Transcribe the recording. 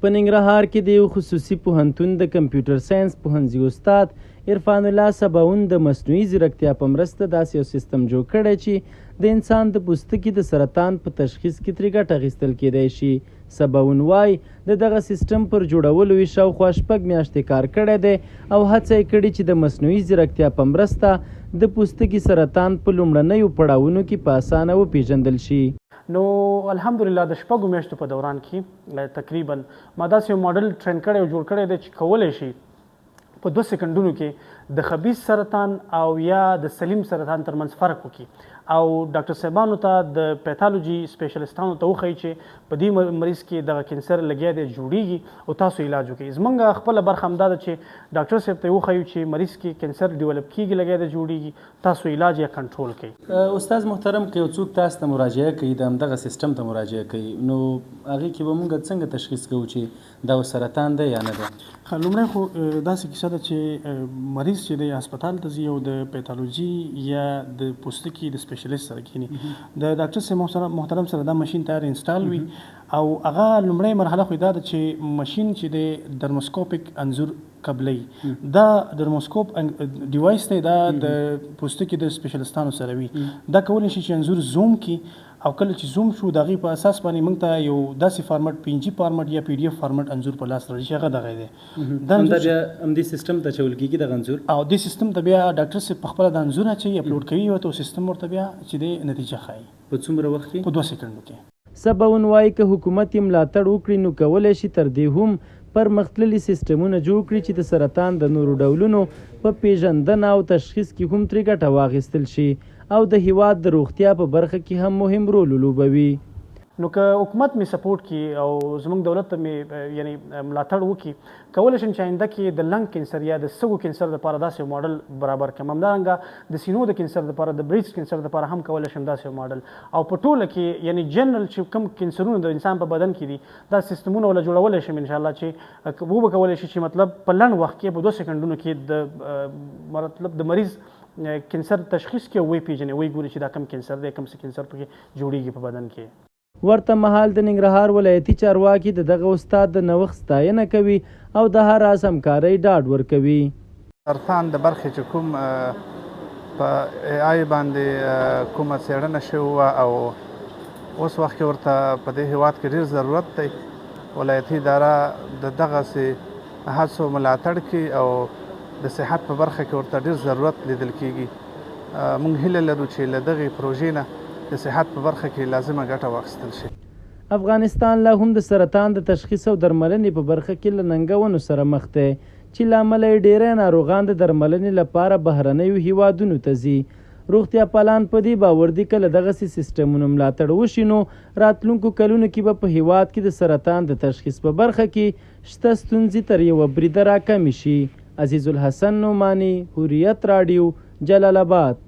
په ننګرهار کې د یو خصوصي پوهنتون د کمپیوټر ساینس پوهنځي استاد عرفان الله سباون د مصنوعي ځیرکتیا په مرسته داسې یو سیستم جوړ کړی چې د انسان د پوستکي د سرطان په تشخیص کې ترې ګټه اخیستل کیدی شي. سباون وایي د دغه سیستم پر جوړولو یې شاوخوا 6 میاشتې کار کړی دی او هڅه یې کړې چې د مصنوعي ځیرکتیا په مرسته د پوستکي سرطان په لومړنیو پړاوونو کې په اسانه وپېژندل شي. نو الحمدلله د 6 میاشتو په دوران کې تقریبا ما داسې یو ماډل ټرین کړی او جوړ کړی دی چې کولی شي په 2 سکندونو کې د خبیث سرطان او یا د سلیم سرطان ترمنځ فرق وکړي او ډاکټر صاحبانو ته د پیتالوجي سپیشلیستانو ته وښایي چې په دې مریض کې دغه کینسر لګیا دی جوړیږي او تاسو علاج وکړئ. زموږ خپله برخه همدا ده چې ډاکټر صاحب ته وښایو چې مریض کې کینسر ډیولپ کیږي لګیا دی جوړیږي تاسو علاج یا کنټرول کړئ. استاد محترم که یو څوک تاسو ته مراجعه کوي د همدغه سیستم ته مراجعه کوي نو هغې کې به موږ څنګه تشخیص کوو چې دا سرطان دی یا نه دی؟ لومړی خو داسې کیسه ده چې مریض چې دی هسپتال ته ځي او د پیتالوجي یا د پوستکي د سپیشلیست سره کینی د ډاکټر صاحب محترم سره دا ماشین تیار انسټال وي او هغه لومړی مرحله خو دا ده چې ماشین چې دی درموسکوپیک انځور قبلی دا درموسکوپ ډیوایس دی دا د پوستکي د سپیشلیستانو سره وي دا کولی شي چې انځور زوم کی او کله چې زوم شو د هغې په اساس باندې موږ ته یو داسې فارمټ PNG فارمټ یا PDF فارمټ انځور په لاس راځي چې هغه دغه دی دا بیا همدې سیستم ته اچول کېږي دغه انځور او دې سیستم ته بیا ډاکټر صاحب په خپله د انځور اچوي اپلوډ کوي او سیستم ورته بیا چې دی نتیجه ښایي په څومره وخت کې؟ په 2 سکندو کې. سباون وایي که حکومت یې ملاتړ وکړي نو کولی شي تر دې هم پرمختللي سیستمونه جوړ کړي چې د سرطان د نورو ډولونو په پیژندنه او تشخیص کې هم ترې ګټه واخیستل شي او د هیواد د روغتیا په برخه کې هم مهم رول ولوبوي. نو که حکومت می سپورټ کی او زموږ دولت ته می یعنی ملاتړ وکړي کولی شم چې آینده کې د لنګ کینسر یا د سږو کینسر دپاره داسې ماډل برابر کړم. همدارنګه د سینو د کینسر دپاره د بریسټ کینسر دپاره هم کولی شم داسې ماډل او په ټوله کې یعنی جنرال چې کوم کینسرونه د انسان په بدن کې دي دا سیستمونه ولا جوړولی شم انشاءالله چې وبه کولی شي چې مطلب په لنډ وخت کې په 2 سکندونو کې د مطلب د مریض کینسر تشخیص کې وی پیژنې وی ګوري چې دا کم کینسر دی کم څه کینسر پکې جوړیږي په بدن کې. ورته مهال د ننګرهار ولایتي چارواکي د دغه استاد د نوښت ستاینه کوي او د هر راز همکارۍ ډاډ ورکوي. سرطان د برخې چې کوم په AI باندې کومه څېړنه شوې وه او اوس وخت کې ورته په دې هېواد کې ډېر ضرورت دی. ولایتي اداره د دغسې هڅو ملاتړ کوي او د صحت په برخه کې ورته ډېر ضرورت لیدل کېږي. موږ هیله لرو چې له دغې پروژې نه د صحت په برخه کې لازمه ګټه واخیستل شي. افغانستان لا هم د سرطان د تشخیص او درملنې په برخه کې له ننګونو سره مخ دی چې له امله یې ډېری ناروغان د درملنې لپاره بهرنیو هیوادونو ته ځي. روغتیا پالان په دې باور دي که له دغسې سیسټمونو ملاتړ وشي نو راتلونکو کلونو کې به په هیواد کې د سرطان د تشخیص په برخه کې شته ستونزې تر یوه بریده راکمې شي. عزیز الحسن نعماني، حریت راډیو، جلال آباد.